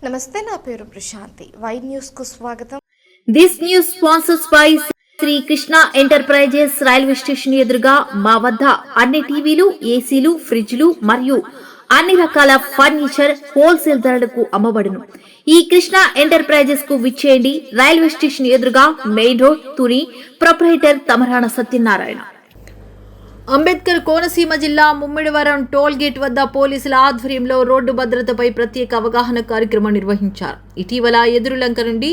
నమస్తే, నా పేరు ప్రశాంతి. వై న్యూస్ కు స్వాగతం. This news sponsors by Shri Krishna enterprises. Railway station ఎదురుగా మా వద్ద అన్ని టీవీలు, ఏసీలు, ఫ్రిడ్జ్లు మరియు అన్ని రకాల ఫర్నిచర్ హోల్సేల్ ధరలకు అమ్మబడును. ఈ కృష్ణ ఎంటర్ప్రైజెస్ కు విచ్చేయండి. రైల్వే స్టేషన్ ఎదురుగా, main road, Tuni. Proprietor Tamarana Satyanarayana. Ambedkar Konaseema జిల్లా ముమ్మిడివరం టోల్ గేట్ వద్ద పోలీసుల ఆధ్వర్యంలో రోడ్డు భద్రతపై ప్రత్యేక అవగాహన కార్యక్రమం నిర్వహించారు. ఇటీవల ఎదురులంక నుండి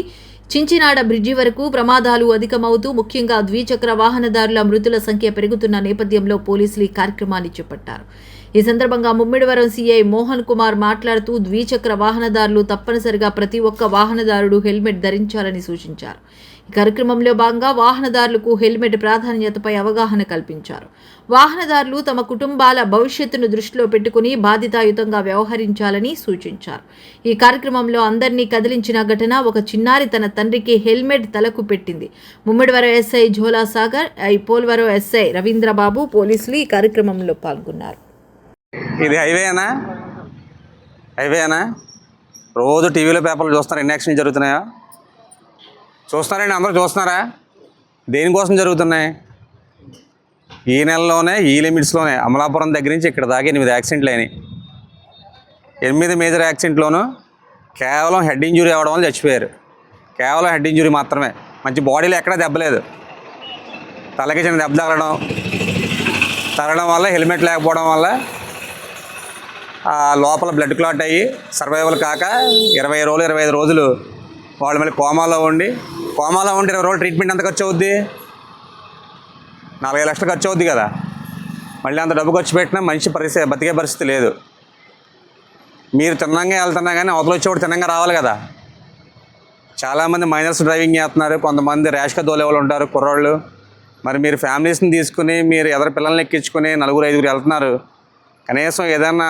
చించినాడ బ్రిడ్జి వరకు ప్రమాదాలు అధికమవుతూ ముఖ్యంగా ద్విచక్ర వాహనదారుల మృతుల సంఖ్య పెరుగుతున్న నేపథ్యంలో పోలీసులు ఈ కార్యక్రమాన్ని చేపట్టారు. ఈ సందర్భంగా ముమ్మిడివరం సీఐ మోహన్ కుమార్ మాట్లాడుతూ ద్విచక్ర వాహనదారులు తప్పనిసరిగా ప్రతి ఒక్క వాహనదారుడు హెల్మెట్ ధరించాలని సూచించారు. ఈ కార్యక్రమంలో భాగంగా వాహనదారులకు హెల్మెట్ ప్రాధాన్యతపై అవగాహన కల్పించారు. వాహనదారులు తమ కుటుంబాల భవిష్యత్తును దృష్టిలో పెట్టుకుని బాధ్యతాయుతంగా వ్యవహరించాలని సూచించారు. ఈ కార్యక్రమంలో అందరినీ కదిలించిన ఘటన ఒక చిన్నారి తన తండ్రికి హెల్మెట్ తలకు పెట్టింది. ముమ్మిడివరం ఎస్ఐ ఝోలా సాగర్, పోలవరం ఎస్ఐ రవీంద్రబాబు పోలీసులు ఈ కార్యక్రమంలో పాల్గొన్నారు. ఇది హైవేనా? రోజు టీవీలో పేపర్లు చూస్తున్నారు. ఎన్ని యాక్సిడెంట్ జరుగుతున్నాయా? చూస్తున్నారండి, అందరూ చూస్తున్నారా? దేనికోసం జరుగుతున్నాయి? ఈ నెలలోనే, ఈ లిమిట్స్లోనే అమలాపురం దగ్గర నుంచి ఇక్కడ దాకా 8 యాక్సిడెంట్లు అయినాయి. 8 మేజర్ యాక్సిడెంట్లోనూ కేవలం హెడ్ ఇంజురీ అవ్వడం వల్ల చచ్చిపోయారు. కేవలం హెడ్ ఇంజురీ మాత్రమే. మంచి బాడీలో ఎక్కడా దెబ్బలేదు. తలకి చిన్న దెబ్బ తగలడం వల్ల, హెల్మెట్ లేకపోవడం వల్ల లోపల బ్లడ్ క్లాట్ అయ్యి సర్వైవల్ కాక 20 రోజులు 25 రోజులు వాళ్ళు మళ్ళీ కోమాలో ఉండి 20 రోజులు ట్రీట్మెంట్ ఎంత ఖర్చు అవుద్ది? 40 లక్షలు ఖర్చు అవుద్ది కదా. మళ్ళీ అంత డబ్బు ఖర్చు పెట్టినా మనిషి బతికే పరిస్థితి లేదు. మీరు తిన్నంగా వెళ్తున్నా కానీ అవతల వచ్చేవాడు తిన్నంగా రావాలి కదా. చాలామంది మైనర్స్ డ్రైవింగ్ చేస్తున్నారు, కొంతమంది ర్యాష్గా తోలే వాళ్ళు ఉంటారు, కుర్రోళ్ళు. మరి మీరు ఫ్యామిలీస్ని తీసుకుని మీరు ఎదరు పిల్లల్ని ఎక్కించుకుని 4-5 వెళ్తున్నారు. కనీసం ఏదైనా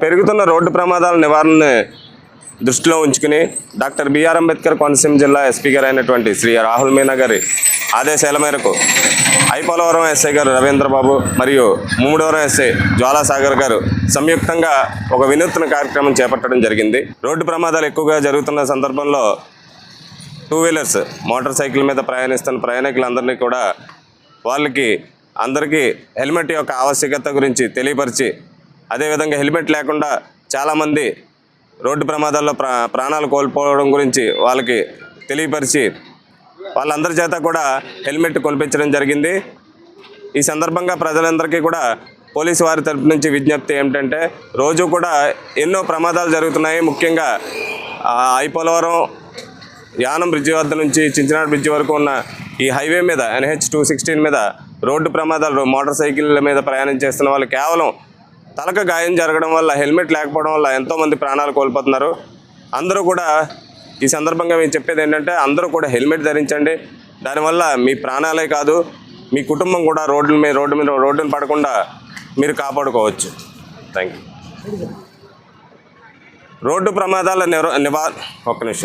పెరుగుతున్న రోడ్డు ప్రమాదాల నివారణని దృష్టిలో ఉంచుకుని డాక్టర్ బిఆర్ అంబేద్కర్ కోనసీమ జిల్లా ఎస్పీ గారు అయినటువంటి శ్రీ రాహుల్ మీనా గారి ఆదేశాల మేరకు పోలవరం ఎస్ఐ గారు రవీంద్రబాబు మరియు ముమ్మిడివరం ఎస్ఐ జ్వాలా సాగర్ గారు సంయుక్తంగా ఒక వినూత్న కార్యక్రమం చేపట్టడం జరిగింది. రోడ్డు ప్రమాదాలు ఎక్కువగా జరుగుతున్న సందర్భంలో 2 వీలర్స్ మోటార్ సైకిల్ మీద ప్రయాణిస్తున్న ప్రయాణికులందరినీ కూడా అందరికీ హెల్మెట్ యొక్క ఆవశ్యకత గురించి తెలియపరిచి, అదేవిధంగా హెల్మెట్ లేకుండా చాలామంది రోడ్డు ప్రమాదాల్లో ప్రాణాలు కోల్పోవడం గురించి వాళ్ళకి తెలియపరిచి వాళ్ళందరి చేత కూడా హెల్మెట్ కొనిపించడం జరిగింది. ఈ సందర్భంగా ప్రజలందరికీ కూడా పోలీసు వారి తరపు నుంచి విజ్ఞప్తి ఏమిటంటే, రోజు కూడా ఎన్నో ప్రమాదాలు జరుగుతున్నాయి. ముఖ్యంగా పోలవరం యానం బ్రిడ్జి వద్ద నుంచి చించినాడ బ్రిడ్జి వరకు ఉన్న ఈ హైవే మీద NH 216 మీద రోడ్డు ప్రమాదాలు మోటార్ సైకిళ్ళ మీద ప్రయాణం చేస్తున్న వాళ్ళు కేవలం తలకు గాయం జరగడం వల్ల, హెల్మెట్ లేకపోవడం వల్ల ఎంతోమంది ప్రాణాలు కోల్పోతున్నారు. అందరూ కూడా ఈ సందర్భంగా మేము చెప్పేది ఏంటంటే, అందరూ కూడా హెల్మెట్ ధరించండి. దానివల్ల మీ ప్రాణాలే కాదు, మీ కుటుంబం కూడా రోడ్డుని పడకుండా మీరు కాపాడుకోవచ్చు. Thank you. రోడ్డు ప్రమాదాల ఒక్క నిమిషం.